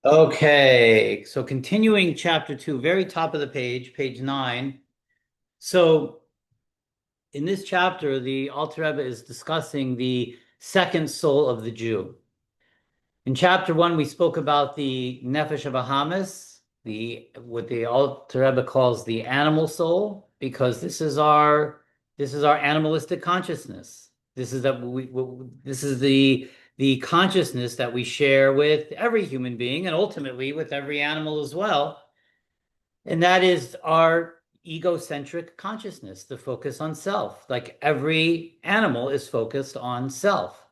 Okay, so continuing chapter 2, very top of the page, page 9. So in this chapter, the Alter Rebbe is discussing the second soul of the Jew. In chapter 1, we spoke about the Nefesh Habahamis, the what the Alter Rebbe calls the animal soul, because this is our animalistic consciousness. This is the consciousness that we share with every human being and ultimately with every animal as well. And that is our egocentric consciousness, the focus on self. Like every animal is focused on self.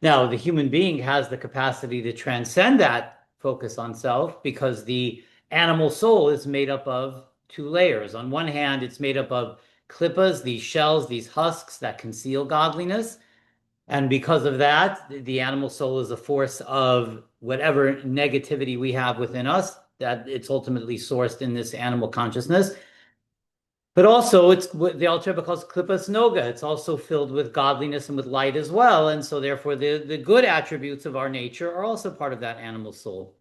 Now, the human being has the capacity to transcend that focus on self because the animal soul is made up of two layers. On one hand, it's made up of klippas, these shells, these husks that conceal godliness. And because of that, the animal soul is a force of whatever negativity we have within us, that it's ultimately sourced in this animal consciousness. But also, it's what the Alter Rebbe calls klippas noga. It's also filled with godliness and with light as well. And so, therefore, the good attributes of our nature are also part of that animal soul.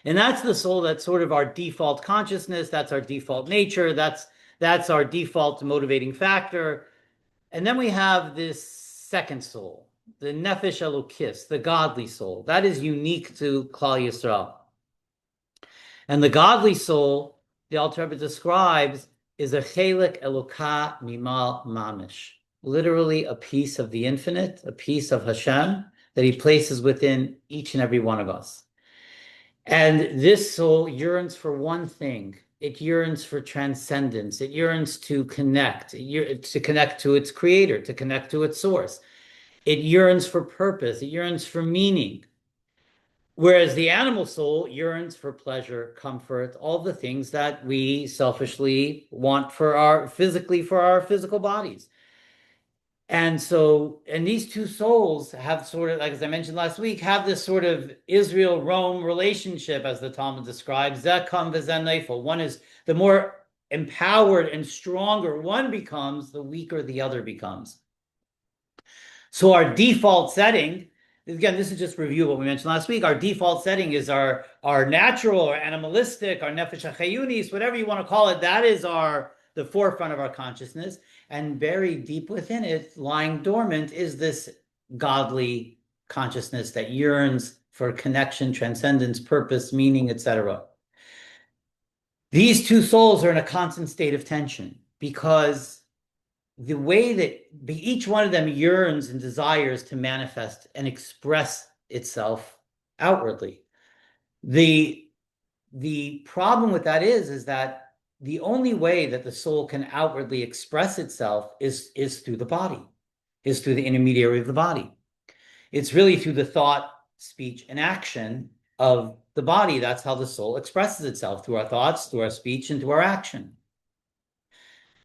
And that's the soul that's sort of our default consciousness. That's our default nature. That's our default motivating factor. And then we have this second soul, the Nefesh Elokis, the godly soul. That is unique to Klal Yisrael. And the godly soul, the Alter Rebbe describes, is a chelik Elokah mimal mamish, literally a piece of the infinite, a piece of Hashem that he places within each and every one of us. And this soul yearns for one thing. It yearns for transcendence. It yearns to connect, to connect to its creator, to connect to its source. It yearns for purpose. It yearns for meaning. Whereas the animal soul yearns for pleasure, comfort, all the things that we selfishly want for our physical bodies. And so, and these two souls have sort of, like as I mentioned last week, have this sort of Israel-Rome relationship, as the Talmud describes. Zekam v'zen neifel. One is the more empowered and stronger one becomes, the weaker the other becomes. So our default setting, again, this is just review of what we mentioned last week. Our default setting is our natural or animalistic, our nefesh hachayunis, whatever you want to call it. That is the forefront of our consciousness. And buried deep within it, lying dormant, is this godly consciousness that yearns for connection, transcendence, purpose, meaning, etc. These two souls are in a constant state of tension because the way that each one of them yearns and desires to manifest and express itself outwardly. The problem with that is that the only way that the soul can outwardly express itself is through the body, is through the intermediary of the body. It's really through the thought, speech, and action of the body. That's how the soul expresses itself, through our thoughts, through our speech, and through our action.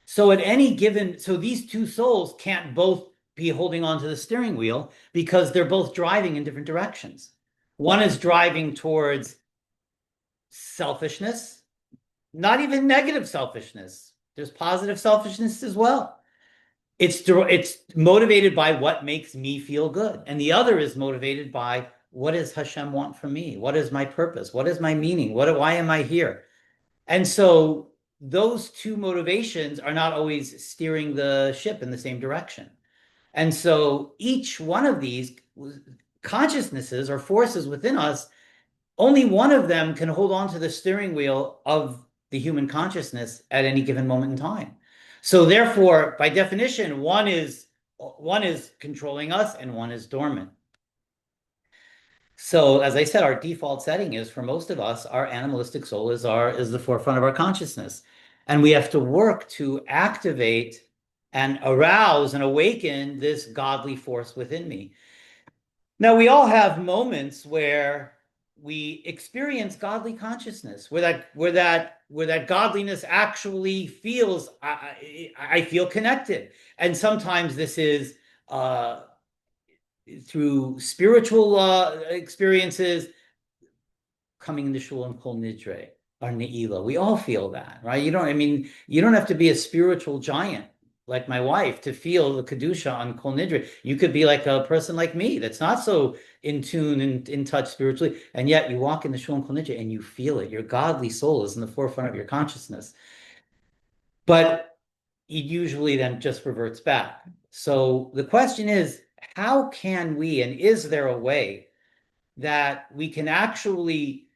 So these two souls can't both be holding onto the steering wheel because they're both driving in different directions. One is driving towards selfishness, not even negative selfishness. There's positive selfishness as well. It's motivated by what makes me feel good. And the other is motivated by what does Hashem want from me? What is my purpose? What is my meaning? Why am I here? And so those two motivations are not always steering the ship in the same direction. And so each one of these consciousnesses or forces within us, only one of them can hold on to the steering wheel of the human consciousness at any given moment in time. So therefore, by definition, one is controlling us and one is dormant. So, as I said, our default setting is for most of us, our animalistic soul is the forefront of our consciousness. And we have to work to activate and arouse and awaken this godly force within me. Now, we all have moments where we experience godly consciousness, where that godliness actually feels, I feel connected. And sometimes this is through spiritual experiences, coming into shul and kol nidre, or ne'ilah. We all feel that, right? You don't have to be a spiritual giant like my wife, to feel the Kedusha on Kol Nidre. You could be like a person like me that's not so in tune and in touch spiritually, and yet you walk in the Shul and Kol Nidre and you feel it. Your godly soul is in the forefront of your consciousness. But it usually then just reverts back. So the question is, how can we, and is there a way that we can actually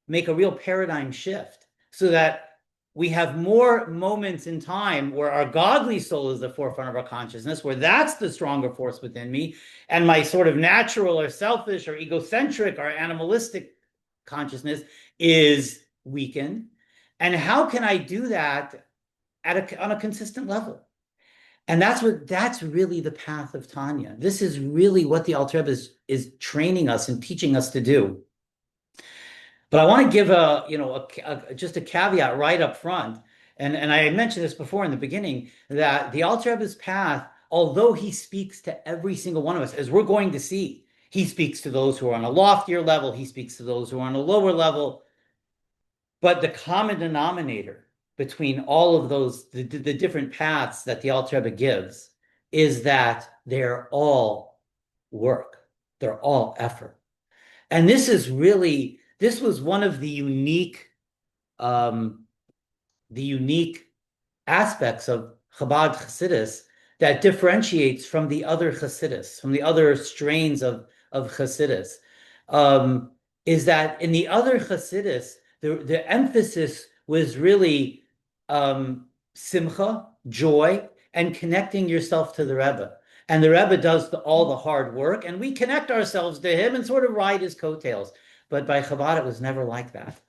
make a real paradigm shift so that we have more moments in time where our godly soul is the forefront of our consciousness, where that's the stronger force within me, and my sort of natural or selfish or egocentric or animalistic consciousness is weakened. And how can I do that on a consistent level? And that's really the path of Tanya. This is really what the Alter Rebbe is training us and teaching us to do. But I want to give just a caveat right up front. And I mentioned this before in the beginning, that the Alter Rebbe's path, although he speaks to every single one of us, as we're going to see, he speaks to those who are on a loftier level, he speaks to those who are on a lower level. But the common denominator between all of those, the different paths that the Alter Rebbe gives, is that they're all work. They're all effort. And this was one of the unique aspects of Chabad Hasidus that differentiates from the other Hasidus, from the other strains of Hasidus, is that in the other Hasidus, the emphasis was really simcha, joy, and connecting yourself to the Rebbe. And the Rebbe does all the hard work, and we connect ourselves to him and sort of ride his coattails. But by Chabad, it was never like that.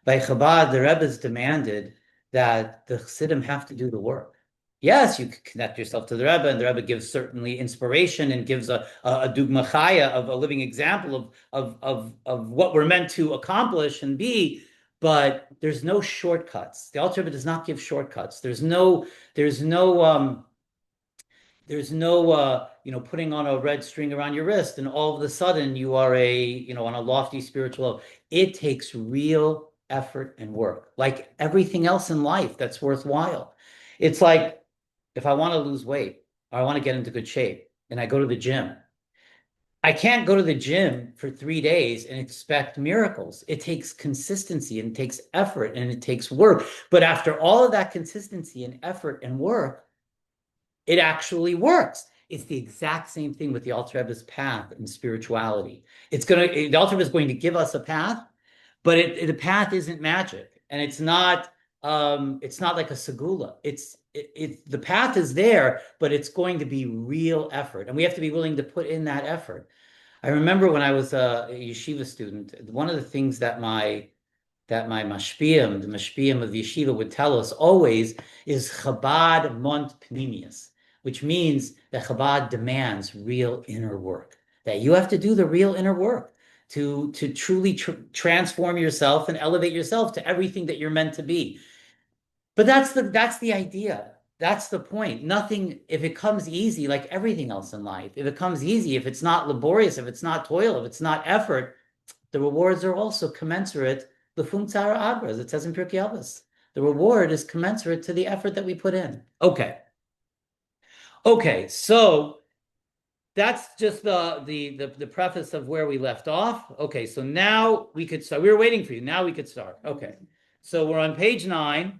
By Chabad, the Rebbe's demanded that the Chassidim have to do the work. Yes, you can connect yourself to the Rebbe, and the Rebbe gives certainly inspiration and gives a dugma chaya of a living example of what we're meant to accomplish and be. But there's no shortcuts. The Alter Rebbe does not give shortcuts. There's no putting on a red string around your wrist and all of a sudden you are on a lofty spiritual level. It takes real effort and work, like everything else in life that's worthwhile. It's like if I want to lose weight or I want to get into good shape and I go to the gym, I can't go to the gym for 3 days and expect miracles. It takes consistency and it takes effort and it takes work. But after all of that consistency and effort and work, it actually works. It's the exact same thing with the Alter Rebbe's path in spirituality. The Alter Rebbe is going to give us a path, but the path isn't magic, and it's not like a segula. The path is there, but it's going to be real effort, and we have to be willing to put in that effort. I remember when I was a yeshiva student, one of the things that my mashpiyim, the mashpiyim of the yeshiva, would tell us always is Chabad mont pnimius, which means that Chabad demands real inner work, that you have to do the real inner work to truly transform yourself and elevate yourself to everything that you're meant to be. But that's the idea. That's the point. Nothing, if it comes easy, like everything else in life, if it comes easy, if it's not laborious, if it's not toil, if it's not effort, the rewards are also commensurate. The Funksara Abra, as it says in Pirkei Avos. The reward is commensurate to the effort that we put in. Okay, so that's just the preface of where we left off. Okay, so now we could start. We were waiting for you. Now we could start. Okay, so we're on page 9,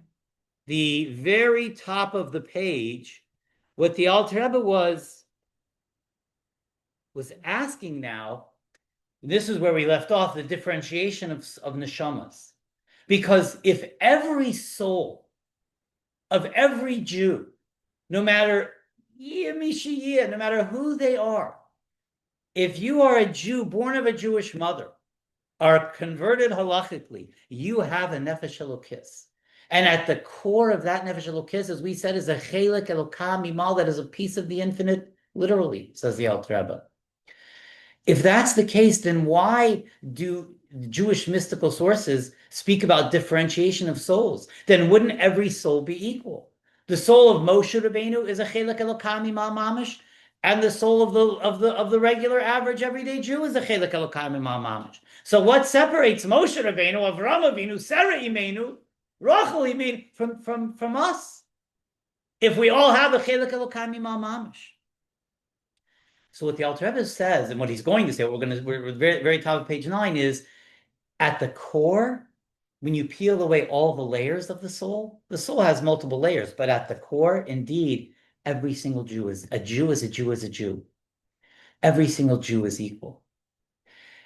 the very top of the page. What the Alter Rebbe was asking now, this is where we left off, the differentiation of neshamas. Because if every soul of every Jew, no matter no matter who they are, if you are a Jew born of a Jewish mother, are converted halachically, you have a nefesh elokis. And at the core of that nefesh elokis, as we said, is a chelek elokah mimal, that is a piece of the infinite, literally, says the Alter Rebbe. If that's the case, then why do Jewish mystical sources speak about differentiation of souls? Then wouldn't every soul be equal? The soul of Moshe Rabbeinu is a chelek elokah mimal mamish, and the soul of the regular average everyday Jew is a chelek elokah mimal mamish. So what separates Moshe Rabbeinu, Avraham Avinu, Sarah Imenu, Rachel Imenu from us? if we all have a chelek Elokai mimah mamish. So what the Alter Rebbe says, and what he's going to say, we're very, very top of page 9 is at the core, when you peel away all the layers of the soul has multiple layers, but at the core, indeed, every single Jew is a Jew is a Jew is a Jew. Every single Jew is equal.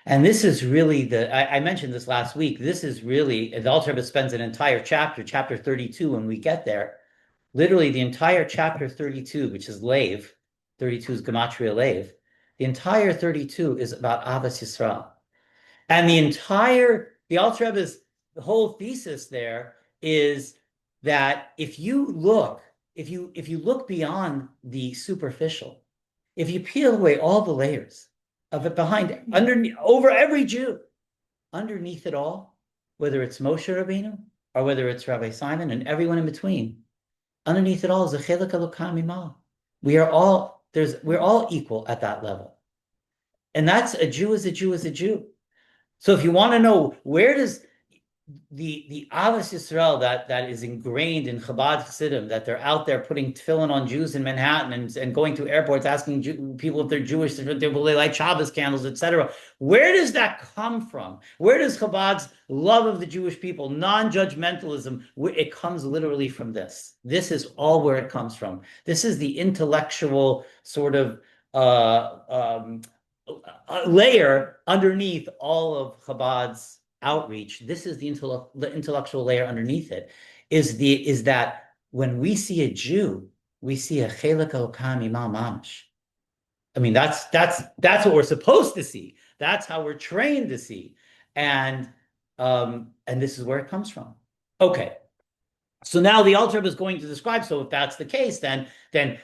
And this is really I mentioned this last week. This is really, the Alter Rebbe spends an entire chapter 32, when we get there. Literally the entire chapter 32, which is Lev, 32 is Gematria Lev. The entire 32 is about Avas Yisrael. And the Alter Rebbe's the whole thesis there is that if you look beyond the superficial, if you peel away all the layers of it underneath, over every Jew, underneath it all, whether it's Moshe Rabbeinu or whether it's Rabbi Simon and everyone in between, underneath it all is a chelek Elokai mimah. We're all equal at that level. And that's a Jew is a Jew is a Jew. So if you want to know where does the Avos Yisrael that is ingrained in Chabad Chassidim, that they're out there putting tefillin on Jews in Manhattan and going to airports asking people if they're Jewish, if they light Shabbos candles, etc. Where does that come from? Where does Chabad's love of the Jewish people, non-judgmentalism, it comes literally from this. This is all where it comes from. This is the intellectual sort of layer underneath all of Chabad's outreach. This is the intellectual layer underneath it. Is that when we see a Jew, we see a chelek Elokai mimah mamish. I mean, that's what we're supposed to see. That's how we're trained to see, and this is where it comes from. Okay. So now the Alter Rebbe is going to describe. So if that's the case, then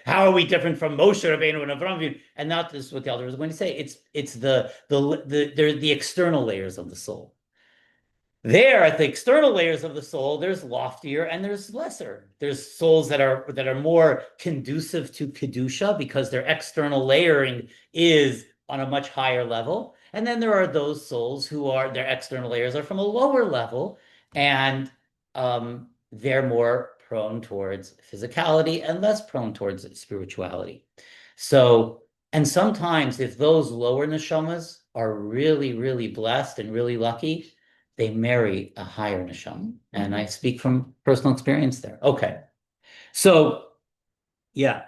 how are we different from Moshe Rabbeinu and Avraham? And now this is what the Alter Rebbe is going to say. It's the external layers of the soul. There, at the external layers of the soul, there's loftier and there's lesser. There's souls that are more conducive to kedusha because their external layering is on a much higher level. And then there are those souls their external layers are from a lower level, and they're more prone towards physicality and less prone towards spirituality. So, and sometimes if those lower neshamas are really, really blessed and really lucky, they marry a higher neshama. And I speak from personal experience there. Okay. So, yeah.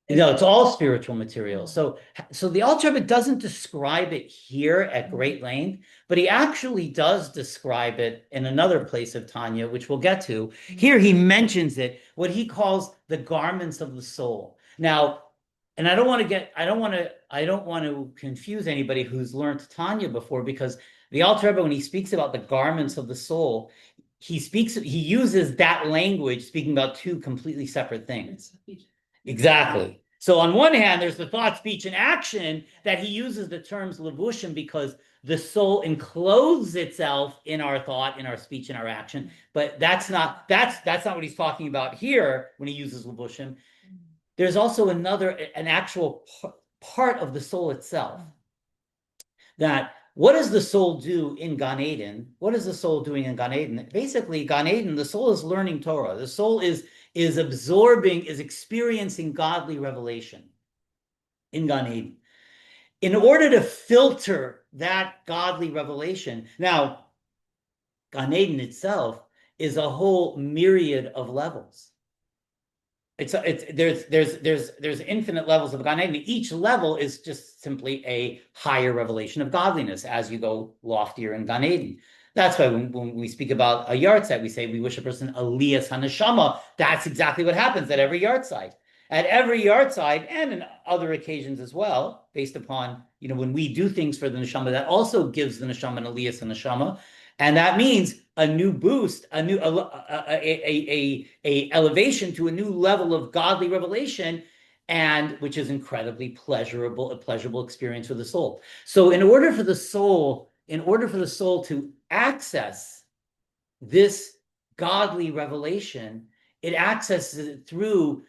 No, it's all spiritual material. So the Alter Rebbe doesn't describe it here at great length, but he actually does describe it in another place of Tanya, which we'll get to. Here he mentions it, what he calls the garments of the soul. Now, and I don't want to confuse anybody who's learned Tanya before, because the Alter Rebbe, when he speaks about the garments of the soul, he uses that language speaking about two completely separate things. Exactly. So on one hand, there's the thought, speech, and action that he uses the terms levushim because the soul encloses itself in our thought, in our speech, in our action. But that's not what he's talking about here when he uses levushim. There's also an actual part of the soul itself. That what does the soul do in Gan Eden? What is the soul doing in Gan Eden? Basically, Gan Eden, the soul is learning Torah. The soul is experiencing godly revelation in Gan Eden. In order to filter that godly revelation, now, Gan Eden itself is a whole myriad of levels. There's infinite levels of Gan Eden. Each level is just simply a higher revelation of godliness as you go loftier in Gan Eden. That's why when we speak about a yahrzeit, we say we wish a person aliyas haneshama. That's exactly what happens at every yahrzeit. At every yahrzeit, and in other occasions as well, based upon, when we do things for the neshama, that also gives the neshama an aliyas haneshama. And that means a new boost, a new elevation to a new level of godly revelation, and which is incredibly pleasurable, a pleasurable experience for the soul. So in order for the soul to access this godly revelation, it accesses it through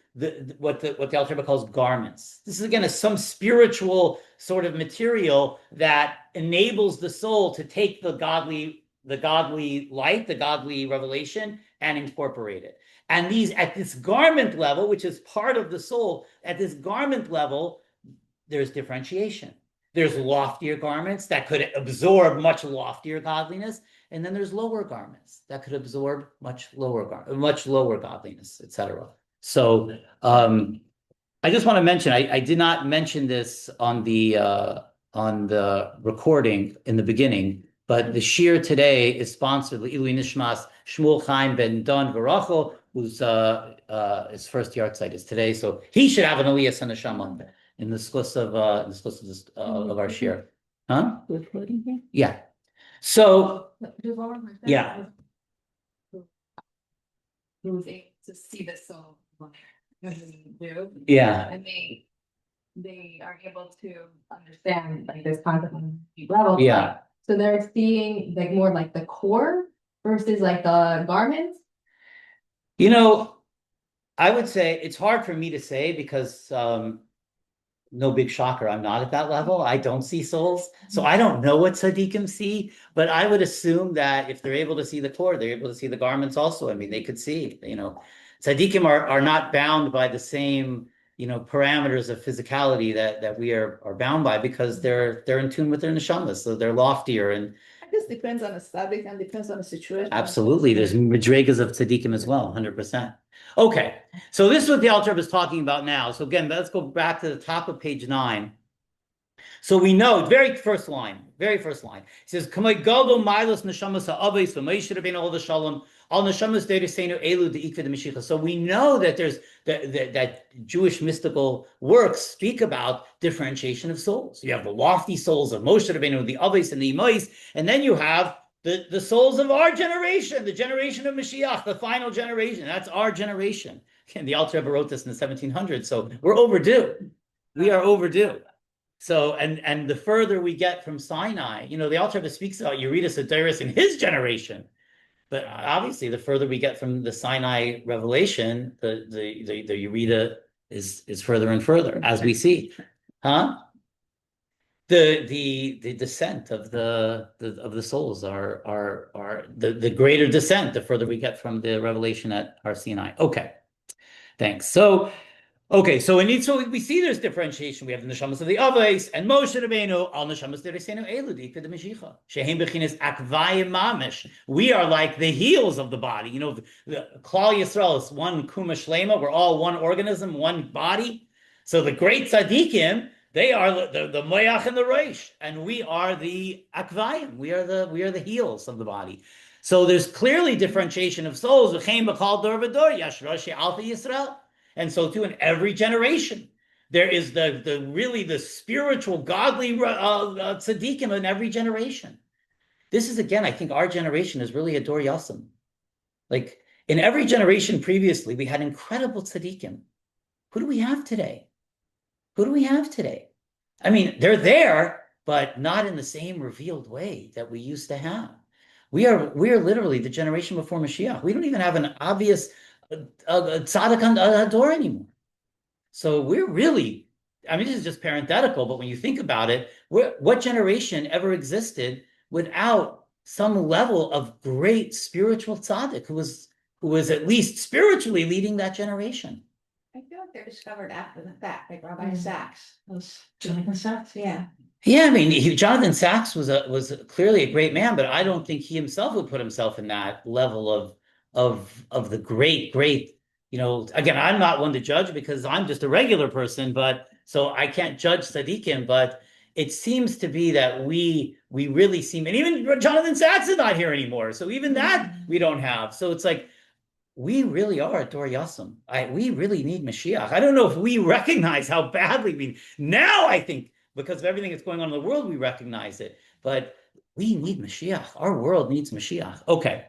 what the Alter Rebbe calls garments. This is again some spiritual sort of material that enables the soul to take the godly light, the godly revelation, and incorporate it. And these at this garment level, which is part of the soul, at this garment level, there's differentiation. There's loftier garments that could absorb much loftier godliness, and then there's lower garments that could absorb much lower godliness, etc. So I just want to mention, I did not mention this on the recording in the beginning, but the shiur today is sponsored by Ilui Nishmas Shmuel Chaim Ben Don Varachel, whose his first yahrzeit is today, so he should have an Aliyas Hanashama in the schluss of our shiur. Huh? Recording here? Yeah. So yeah. Moving to see this so do. Yeah. And they are able to understand like this concept on a deep level. Yeah. So they're seeing like more like the core versus like the garments. You know, I would say it's hard for me to say because no big shocker, I'm not at that level. I don't see souls. So I don't know what tzaddikim see, but I would assume that if they're able to see the core, they're able to see the garments also. I mean, they could see, tzaddikim are not bound by the same, parameters of physicality that we are bound by because they're in tune with their neshamas. So they're loftier and I guess depends on the study and depends on the situation. absolutely. There's madrigas of tzaddikim as well, 100%. Okay, so this is what the Alter Rebbe is talking about now. So again, let's go back to the top of page 9. So we know, very first line. He says, "Kamay gadol milos neshamas ha'avos v'Moshe Rabbeinu ol v'shalom al neshamas dereseinu elu deikva de'mashiach." So we know that there's that Jewish mystical works speak about differentiation of souls. You have the lofty souls of Moshe Rabbeinu, the avos and the imais, and then you have the souls of our generation, the generation of Mashiach, the final generation. That's our generation. And the Alter Rebbe wrote this in the 1700s, so we're overdue. We are overdue. So, and the further we get from Sinai, the Alter Rebbe speaks about Yeridus Adoris in his generation, but obviously the further we get from the Sinai revelation, the Yerida is further and further, as we see, huh? The descent of the souls are the greater descent the further we get from the revelation at Har Sinai. Okay, thanks. So we see there's differentiation. We have the neshamas of the avos and Moshe Rabbeinu al neshamas dereseinu elu deikva de'mashiach shehem bechinas akvayim mamish. We are like the heels of the body. The Klal Yisrael is one kuma shlema. We're all one organism, one body. So the great tzaddikim, they are the moyach and the reish, and we are the akvayim. We are the heels of the body. So there's clearly differentiation of souls. V'chein b'chal dor v'dor yash roshi alpha Yisrael. And so too in every generation, there is the spiritual, godly tzaddikim in every generation. This is, again, I think our generation is really a dor yasam. Like in every generation previously, we had incredible tzaddikim. Who do we have today? I mean, they're there, but not in the same revealed way that we used to have. We are literally the generation before Mashiach. We don't even have an obvious tzaddik hador anymore. So we're really, this is just parenthetical, but when you think about it, what generation ever existed without some level of great spiritual tzaddik who was at least spiritually leading that generation? I feel like they're discovered after the fact, like Rabbi Sachs. Jonathan Sachs, yeah. Yeah, Jonathan Sachs was clearly a great man, but I don't think he himself would put himself in that level of the great, again, I'm not one to judge because I'm just a regular person, but so I can't judge tzaddikim, but it seems to be that we really seem, and even Jonathan Sachs is not here anymore, so even that we don't have. So it's like, we really are a dor yasam. We really need Mashiach. I don't know if we recognize how badly now I think, because of everything that's going on in the world, we recognize it, but we need Mashiach. Our world needs Mashiach. Okay.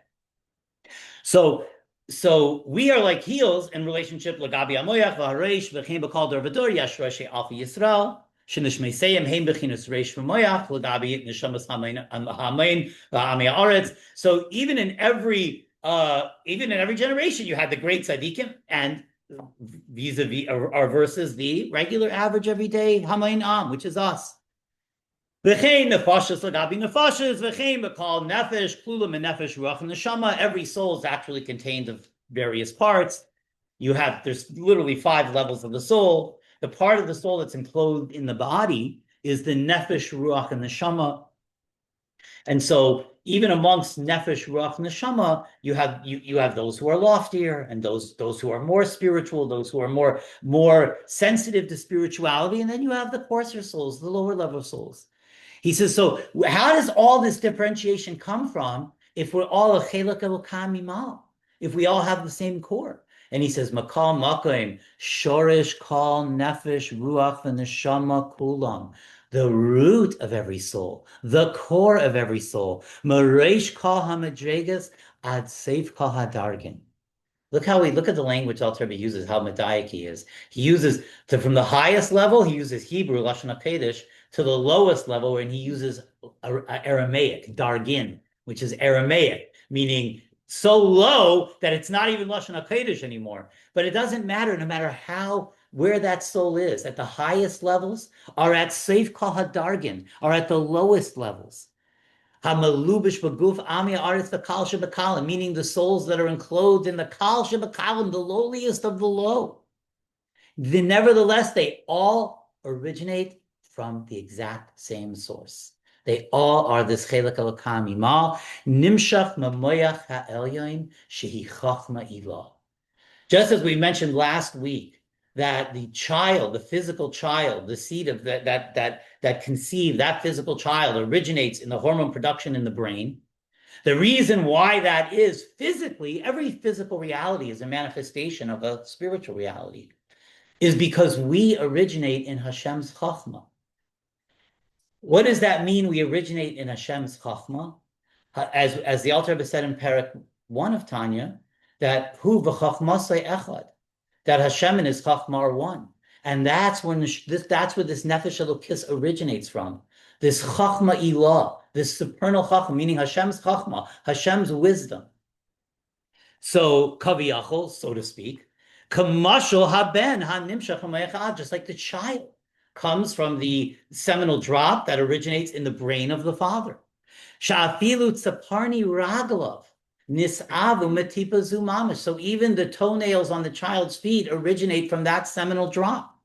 So we are like heels in relationship Lagabi Amoyach v'Hareish v'Chein b'Kal Dor v'Dor Yash Roshi Alpha Yisrael Shenishmei Seim Heim b'Chinas Reish v'Moyach Lagabi Neshamas Hamein v'Ami Haaretz. So even in every even in every generation, you had the great tzaddikim, and vis-a-vis or versus the regular average everyday hamayin am, which is us. V'chein nefashos lagabi nefashos, v'chein b'kal nefesh, klulam and nefesh, ruach and neshama. Every soul is actually contained of various parts. There's literally 5 levels of the soul. The part of the soul that's enclosed in the body is the nefesh, ruach, and neshama. And so even amongst nefesh, ruach, neshama, you have those who are loftier and those who are more spiritual, those who are more sensitive to spirituality, and then you have the coarser souls, the lower level souls. He says, so how does all this differentiation come from if we're all a chelak elokam mimal, if we all have the same core? And he says, makal makim, shorish kal nefesh, ruach, v'neshama kulam. The root of every soul, the core of every soul, mareish kal hamadregas ad seif kal hadargin. Look at the language Alter Rebbe uses, how medayik he is. He uses from the highest level, he uses Hebrew, Lashon HaKodesh, to the lowest level, and he uses Aramaic, dargin, which is Aramaic, meaning so low that it's not even Lashon HaKodesh anymore. But it doesn't matter, no matter where that soul is, at the highest levels, or at Seif Kal HaDargin, or at the lowest levels. Hamalubish baguf amia aris the kal shebakalim, meaning the souls that are enclosed in the kal shebakalim, the lowliest of the low. Nevertheless, they all originate from the exact same source. They all are this chelak elokam imal nimshach mamoyach ha'elyon shehi chachma ilah. Just as we mentioned last week, that the child, the physical child, the seed of that conceived, that physical child originates in the hormone production in the brain. The reason why that is physically, every physical reality is a manifestation of a spiritual reality, is because we originate in Hashem's chachma. What does that mean? We originate in Hashem's chachma, as the Alter Rebbe said in Perek 1 of Tanya, that hu v'chachmasei echad, that Hashem and His chachma are one, and that's where this nefesh elokis originates from. This chachma ilah, this supernal chachma, meaning Hashem's chachma, Hashem's wisdom. So kaviyachol, so to speak, kamashal haben hanimshach hamayachad, just like the child comes from the seminal drop that originates in the brain of the father. Sha'afilu tzaparni raglav nisavu metipa zumamish. So even the toenails on the child's feet originate from that seminal drop.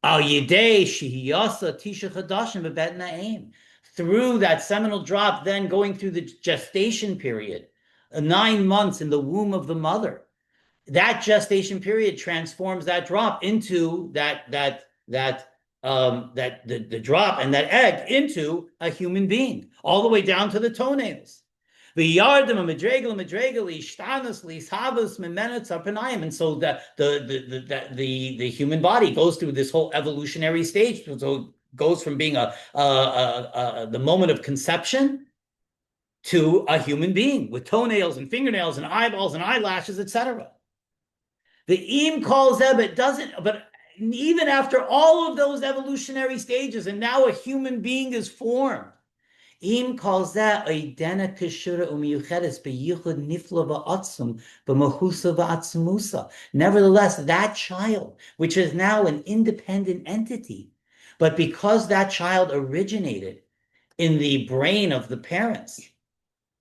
Al yidei shehiyasa tisha chadashim bebet na'im. Through that seminal drop, then going through the gestation period, 9 months in the womb of the mother, that gestation period transforms that drop into the drop and that egg into a human being, all the way down to the toenails. And so the human body goes through this whole evolutionary stage. So it goes from being the moment of conception to a human being with toenails and fingernails and eyeballs and eyelashes, etc. The Im calls them, but even after all of those evolutionary stages, and now a human being is formed, Im calls that Oidena Keshura Umiyuchedes Beyichud Nifla Va'atzum B'Mahusa Va'atzmusa. Nevertheless, that child, which is now an independent entity, but because that child originated in the brain of the parents,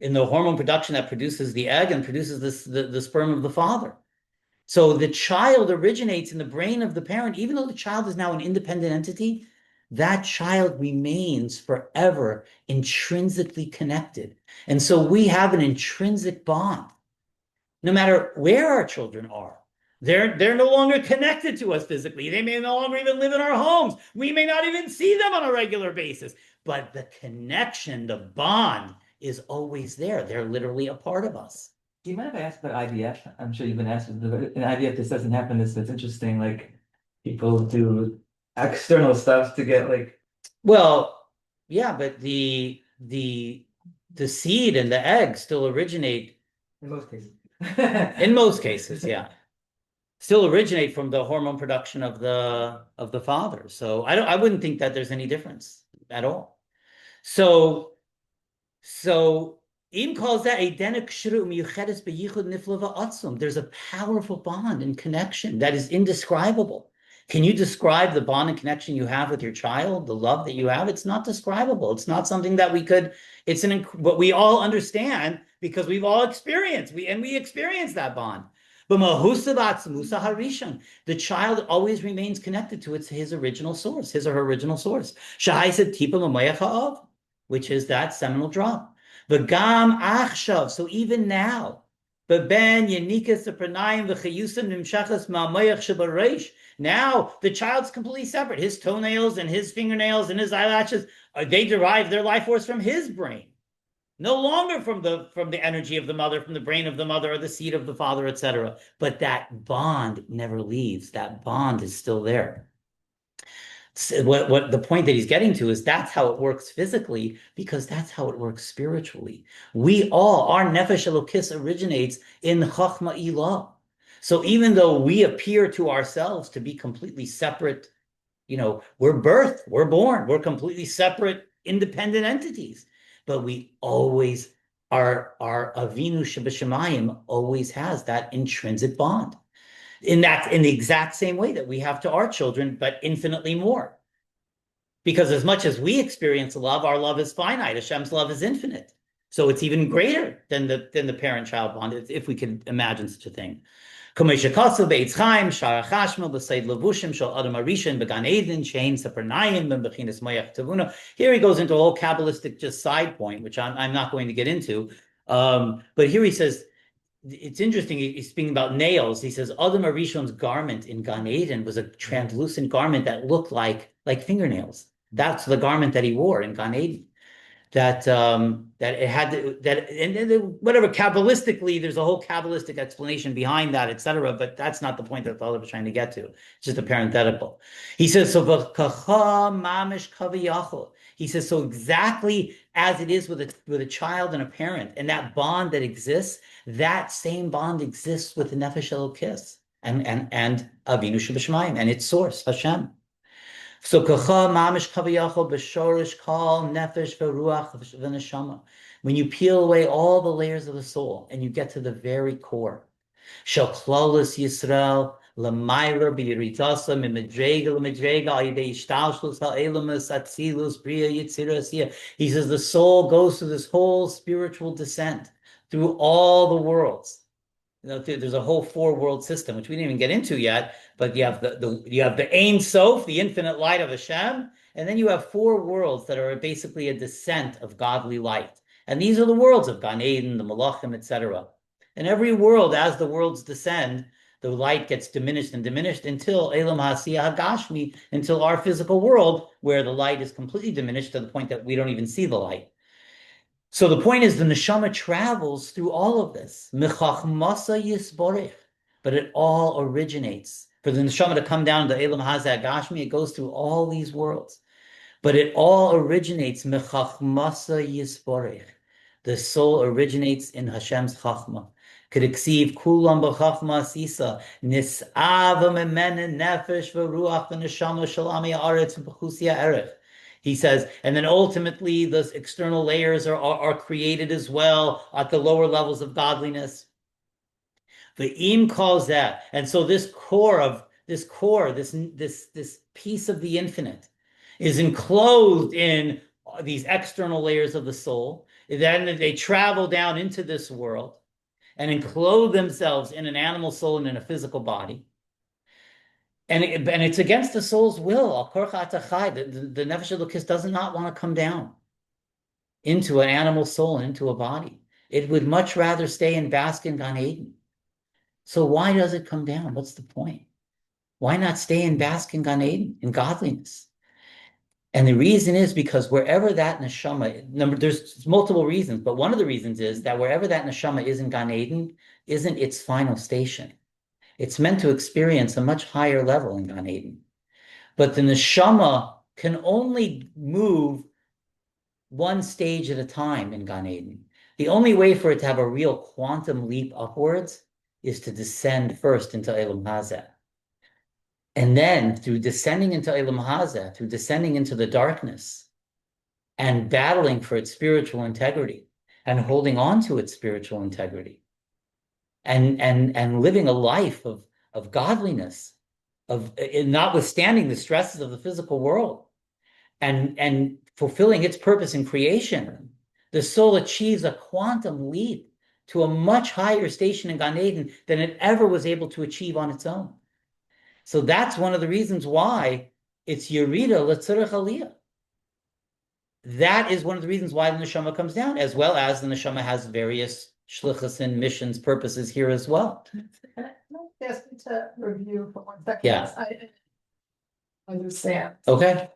in the hormone production that produces the egg and produces the sperm of the father. So the child originates in the brain of the parent, even though the child is now an independent entity, that child remains forever intrinsically connected. And so we have an intrinsic bond. No matter where our children are, they're no longer connected to us physically. They may no longer even live in our homes. We may not even see them on a regular basis. But the connection, the bond is always there. They're literally a part of us. Do you mind if I ask about IVF? I'm sure you've been asked, but in IVF this doesn't happen. That's interesting. Like people do external stuff to get like. Well, yeah, but the seed and the egg still originate In most cases. in most cases, yeah, still originate from the hormone production of the father. So I wouldn't think that there's any difference at all. So There's a powerful bond and connection that is indescribable. Can you describe the bond and connection you have with your child, the love that you have? It's not describable. It's not something that we could, but we all understand because we've all experienced, we experience that bond. But the child always remains connected to his original source, his or her original source, which is that seminal drop. V'gam achshav, so even now, beben yenikas pranayim v'chayusim nimshachas ma'amayach shabareish. Now the child's completely separate. His toenails and his fingernails and his eyelashes, they derive their life force from his brain, no longer from the energy of the mother, from the brain of the mother, or the seed of the father, etc. But that bond never leaves. That bond is still there. What the point that he's getting to is that's how it works physically, because that's how it works spiritually. Our nefesh elokis originates in chachma ilah. So even though we appear to ourselves to be completely separate, we're born, we're completely separate, independent entities, but we always our Avinu Shebashamayim always has that intrinsic bond. In the exact same way that we have to our children, but infinitely more. Because as much as we experience love, our love is finite. Hashem's love is infinite. So it's even greater than the parent-child bond, if we could imagine such a thing. Here he goes into a whole Kabbalistic just side point, which I'm not going to get into. But here he says, it's interesting, he's speaking about nails. He says, Adam Arishon's garment in Gan Eden was a translucent garment that looked like fingernails. That's the garment that he wore in Gan Eden. That it had and whatever Kabbalistically, there's a whole Kabbalistic explanation behind that, etc. But that's not the point that the author was trying to get to. It's just a parenthetical. He says, so he says, so exactly as it is with a child and a parent, and that bond that exists, that same bond exists with the Nefesh Elokis and Avinu Shebashamayim and its source, Hashem. So mamish kaviyachol b'shorish kol nefesh v'ruach v'neshama. When you peel away all the layers of the soul and you get to the very core, shel klolos Yisrael l'mayler b'yiritasa mimedrega l'medrega al yidei ishtalshlus ha'elamus atzilus bria yitzira asiyah. He says the soul goes through this whole spiritual descent through all the worlds. There's a whole 4-world system, which we didn't even get into yet, but you have the Ein Sof, the infinite light of Hashem, and then you have 4 worlds that are basically a descent of godly light. And these are the worlds of Gan Eden, the Malachim, etc. And every world, as the worlds descend, the light gets diminished and diminished until Elam Hasiyah Hagashmi, until our physical world, where the light is completely diminished to the point that we don't even see the light. So the point is the neshama travels through all of this. Mechachmasa yisborech. But it all originates. For the neshama to come down to Elam Hazeh Gashmi, it goes through all these worlds. But it all originates mechachmasa yisborech. The soul originates in Hashem's chachma. K'diksiv kulam b'chachma sisa nis'ava memenen nefesh v'ruach v'neshama shalami ha'aretz v'chusia erech. He says, and then ultimately the external layers are created as well at the lower levels of godliness. The Im calls that, and so this piece of the infinite is enclosed in these external layers of the soul. Then they travel down into this world and enclose themselves in an animal soul and in a physical body. And it's against the soul's will. The Nefesh Elokis does not want to come down into an animal soul and into a body. It would much rather stay and bask in Gan Eden. So why does it come down? What's the point? Why not stay and bask in Gan Eden, in godliness? And the reason is because wherever that neshama, there's multiple reasons, but one of the reasons is that wherever that neshama is in Gan Eden isn't its final station. It's meant to experience a much higher level in Gan Eden. But the neshama can only move one stage at a time in Gan Eden. The only way for it to have a real quantum leap upwards is to descend first into Elam Hazeh. And then through descending into Elam Hazeh, through descending into the darkness and battling for its spiritual integrity and holding on to its spiritual integrity and living a life of godliness, of notwithstanding the stresses of the physical world and fulfilling its purpose in creation, the soul achieves a quantum leap to a much higher station in Gan Eden than it ever was able to achieve on its own. So that's one of the reasons why it's Yerida L'Tzorech Aliyah. That is one of the reasons why the neshama comes down, as well as the neshama has various shlichus and missions, purposes here as well. Can I ask you to review for 1 second? Yeah. I understand. Okay.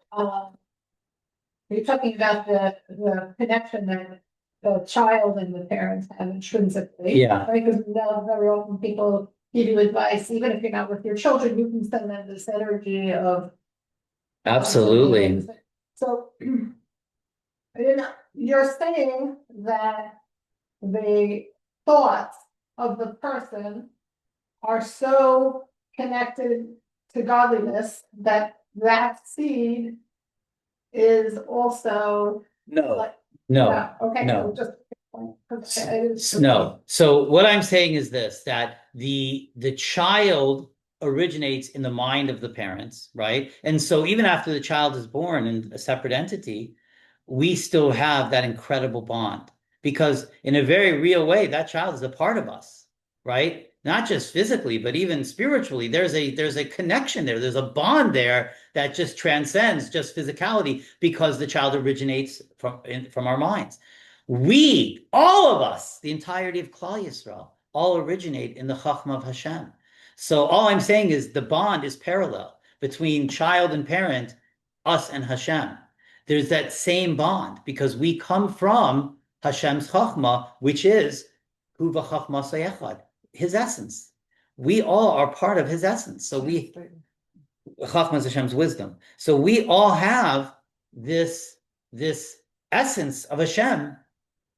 You're talking about the connection that the child and the parents have intrinsically. Yeah. Right, because we know very often people give you advice, even if you're not with your children, you can send them this energy of. Absolutely. So, you're saying that the thoughts of the person are so connected to godliness that that seed is also No. like. No. Yeah, okay, no. so just. No. So what I'm saying is this, that the child originates in the mind of the parents, right? And so even after the child is born in a separate entity, we still have that incredible bond, because in a very real way, that child is a part of us, right? Not just physically, but even spiritually. There's a connection there. There's a bond there that just transcends just physicality, because the child originates from our minds. We, all of us, the entirety of Klal Yisrael, all originate in the Chachma of Hashem. So all I'm saying is the bond is parallel between child and parent, us and Hashem. There's that same bond, because we come from Hashem's Chachma, which is Hu v'Chachma Echad, his essence. We all are part of his essence. So Chachma is Hashem's wisdom. So we all have this essence of Hashem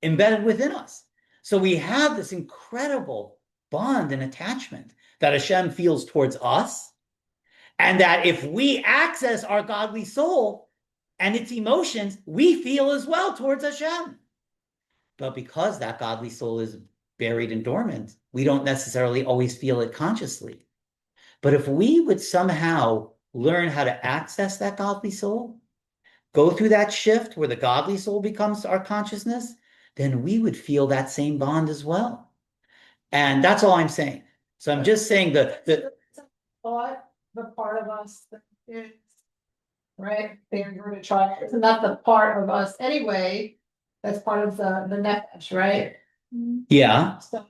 embedded within us. So we have this incredible bond and attachment that Hashem feels towards us, and that if we access our godly soul and its emotions, we feel as well towards Hashem. But because that godly soul is buried and dormant, we don't necessarily always feel it consciously. But if we would somehow learn how to access that godly soul, go through that shift where the godly soul becomes our consciousness, then we would feel that same bond as well. And that's all I'm saying. So I'm just saying the Thought, the part of us that is, right, you're a child, it's not the part of us anyway, that's part of the nefesh, right? yeah. So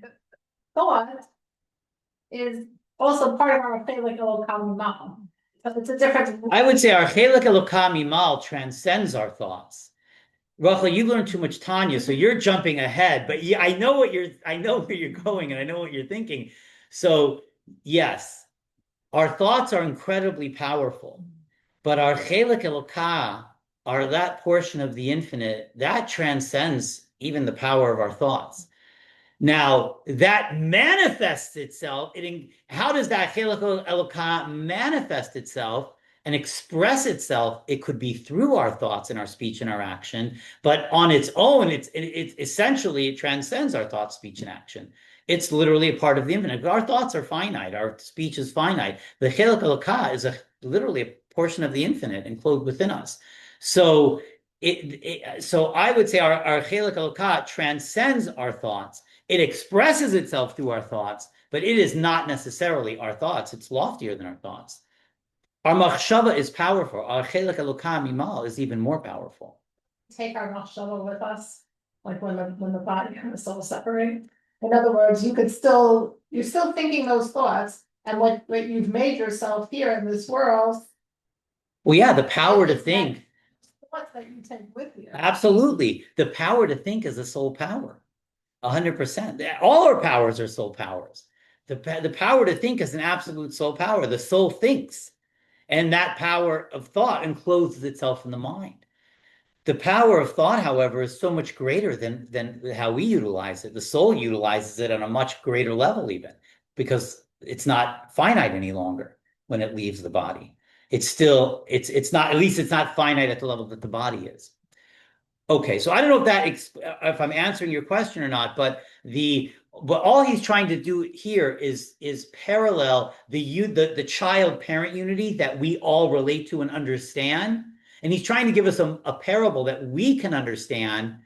the thought is also part of our Chelek Elokam Ma'am. So it's a different. I would say our Chelek Elokam Imal transcends our thoughts. Rachel, you learned too much Tanya, so you're jumping ahead. But yeah, I know where you're going, and I know what you're thinking. So yes, our thoughts are incredibly powerful, but our Chelek Elokah, are that portion of the infinite that transcends even the power of our thoughts. Now that manifests itself. How does that Chelek Elokah manifest itself and express itself? It could be through our thoughts and our speech and our action, but on its own, it's essentially, it transcends our thought, speech, and action. It's literally a part of the infinite. Our thoughts are finite. Our speech is finite. The Chelek Elokah is literally a portion of the infinite enclosed within us. So so I would say our Chelek Elokah transcends our thoughts. It expresses itself through our thoughts, but it is not necessarily our thoughts. It's loftier than our thoughts. Our machshava is powerful. Our Chelek Elokah Mimal is even more powerful. Take our machshava with us, like when the body and the soul separate. In other words, you're still thinking those thoughts, and what you've made yourself here in this world. Well, yeah, the power to think. Thoughts that you take with you. Absolutely. The power to think is a soul power. 100%. All our powers are soul powers. The power to think is an absolute soul power. The soul thinks. And that power of thought encloses itself in the mind. The power of thought, however, is so much greater than how we utilize it. The soul utilizes it on a much greater level even, because it's not finite any longer when it leaves the body. It's not, at least it's not finite at the level that the body is. Okay, so I don't know if if I'm answering your question or not, but all he's trying to do here is parallel the child parent unity that we all relate to and understand, and he's trying to give us a parable that we can understand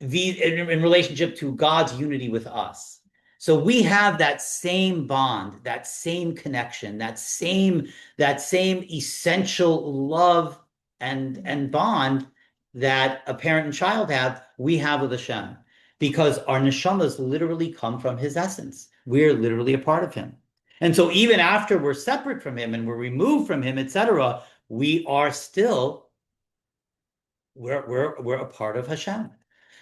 in relationship to God's unity with us. So we have that same bond, that same connection, that same essential love and bond that a parent and child have, we have with Hashem. Because our neshamas literally come from his essence. We're literally a part of him. And so even after we're separate from him and we're removed from him, etc., we are still we're a part of Hashem.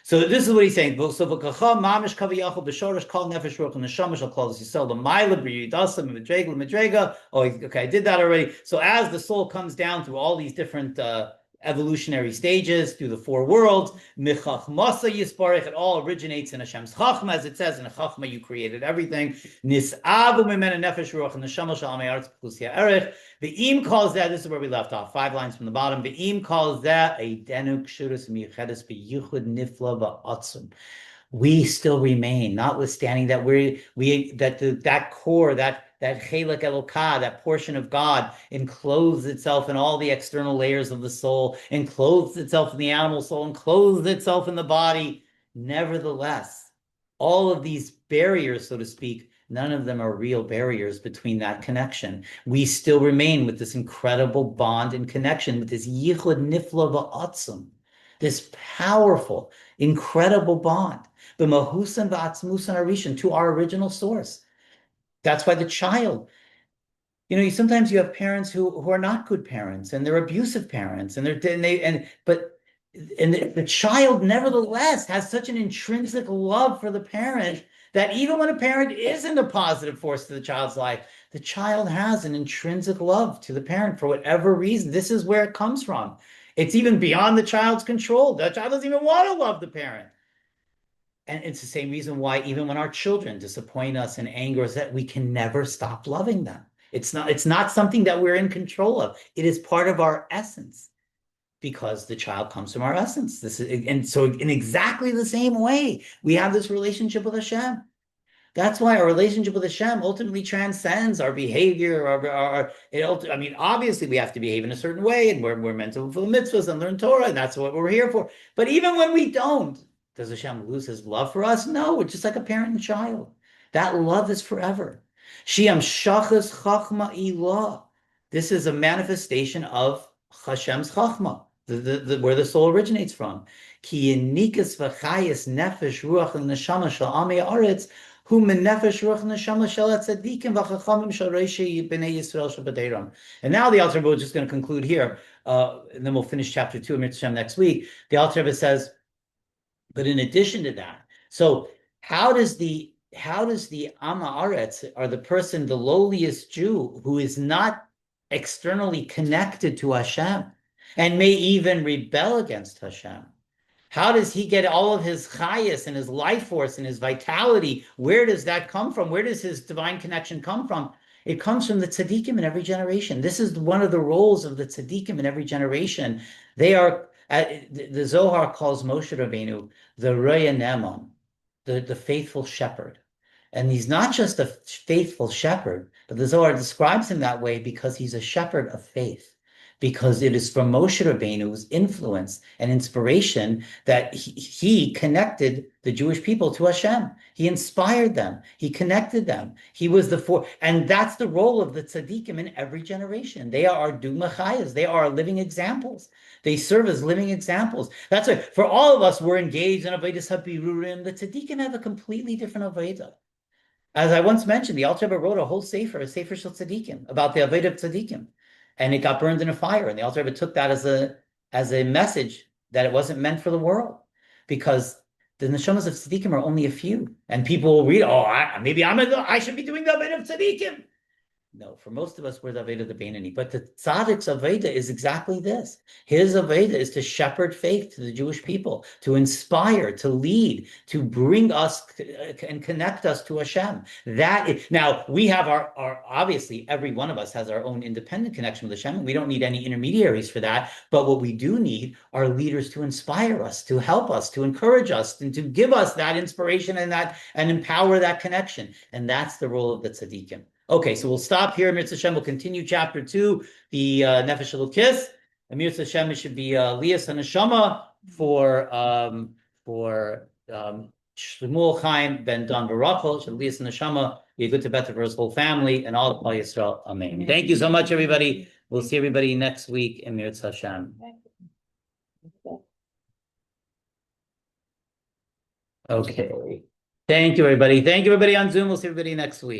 So this is what he's saying. So mamish kaviyachol b'shorish kol nefesh ruach neshama shall call this yisrael l'mayla b'yidasam medrega l'medrega. Oh, okay, I did that already. So as the soul comes down through all these different evolutionary stages, through the four worlds, michachmasa yisparich, it all originates in Hashem's chachma, as it says in chachma you created everything. Nisavu mimena nefesh ruach neshama shal amayartz plusia erich. The Im calls that, this is where we left off, 5 lines from the bottom. The Im calls that a denuk shuras miyuchedes b'yichud nifla ba'atzum. We still remain, notwithstanding that that core, that chelek elokah, that portion of God, encloses itself in all the external layers of the soul, encloses itself in the animal soul, encloses itself in the body. Nevertheless, all of these barriers, so to speak, none of them are real barriers between that connection. We still remain with this incredible bond and connection with this yichud nifla va'atzum, this powerful, incredible bond, the mahusan va'atzmusan arishan, to our original source. That's why the child, sometimes you have parents who are not good parents, and they're abusive parents, and the child nevertheless has such an intrinsic love for the parent that even when a parent isn't a positive force to the child's life, the child has an intrinsic love to the parent for whatever reason. This is where it comes from. It's even beyond the child's control. The child doesn't even want to love the parent. And it's the same reason why even when our children disappoint us and anger us, that we can never stop loving them. It's not something that we're in control of. It is part of our essence, because the child comes from our essence. And so in exactly the same way, we have this relationship with Hashem. That's why our relationship with Hashem ultimately transcends our behavior. Obviously we have to behave in a certain way, and we're meant to fulfill mitzvahs and learn Torah, and that's what we're here for. But even when we don't, does Hashem lose his love for us? No, we're just like a parent and child. That love is forever. Shiam shachas chachma ilah. This is a manifestation of Hashem's chachma, where the soul originates from. Ki yinikas v'chayis nefesh ruach l'neshama shel amei aretz hu menefesh ruach l'neshama shel tzadikim v'chachamim shel reishi b'nei Yisrael shebadeiram. And now the Alter Rebbe is just going to conclude here, and then we'll finish chapter 2 of Mitzvah next week. The Alter Rebbe says, but in addition to that, so how does the Amma Aretz, or the person, the lowliest Jew, who is not externally connected to Hashem and may even rebel against Hashem, how does he get all of his chayas and his life force and his vitality? Where does that come from? Where does his divine connection come from? It comes from the tzaddikim in every generation. This is one of the roles of the tzaddikim in every generation. They are, the Zohar calls Moshe Rabbeinu the Roya Nemon, the faithful shepherd. And he's not just a faithful shepherd, but the Zohar describes him that way because he's a shepherd of faith. Because it is from Moshe Rabbeinu's influence and inspiration that he connected the Jewish people to Hashem. He inspired them. He connected them. He was and that's the role of the tzaddikim in every generation. They are our dugma chayas. They are our living examples. They serve as living examples. That's why for all of us, we're engaged in avodas habirurim. The tzaddikim have a completely different avodah. As I once mentioned, the Alter Rebbe wrote a whole sefer shel tzaddikim, about the avodah of tzaddikim. And it got burned in a fire. And the Alter Rebbe took that as a message that it wasn't meant for the world, because the neshamas of tzaddikim are only a few. And people will read, maybe I should be doing the avodah of tzaddikim. No, for most of us, we're the Aveda the Beinoni, but the Tzaddik's Aveda is exactly this. His Aveda is to shepherd faith to the Jewish people, to inspire, to lead, to bring us and connect us to Hashem. Now we have our obviously every one of us has our own independent connection with Hashem. We don't need any intermediaries for that. But what we do need are leaders to inspire us, to help us, to encourage us, and to give us that inspiration and empower that connection. And that's the role of the tzaddikim. Okay, so we'll stop here. Mitzvah Hashem will continue chapter 2, the Nefesh Elokis. And Mitzvah Hashem, it should be Lias HaNeshama for Shmuel Chaim ben Don Barachel. Should Lias HaNeshama be a good Tibet for his whole family and all of Yisrael. Amen. Thank you so much, everybody. We'll see everybody next week in Mitzvah Hashem. Okay. Thank you, everybody. Thank you, everybody on Zoom. We'll see everybody next week.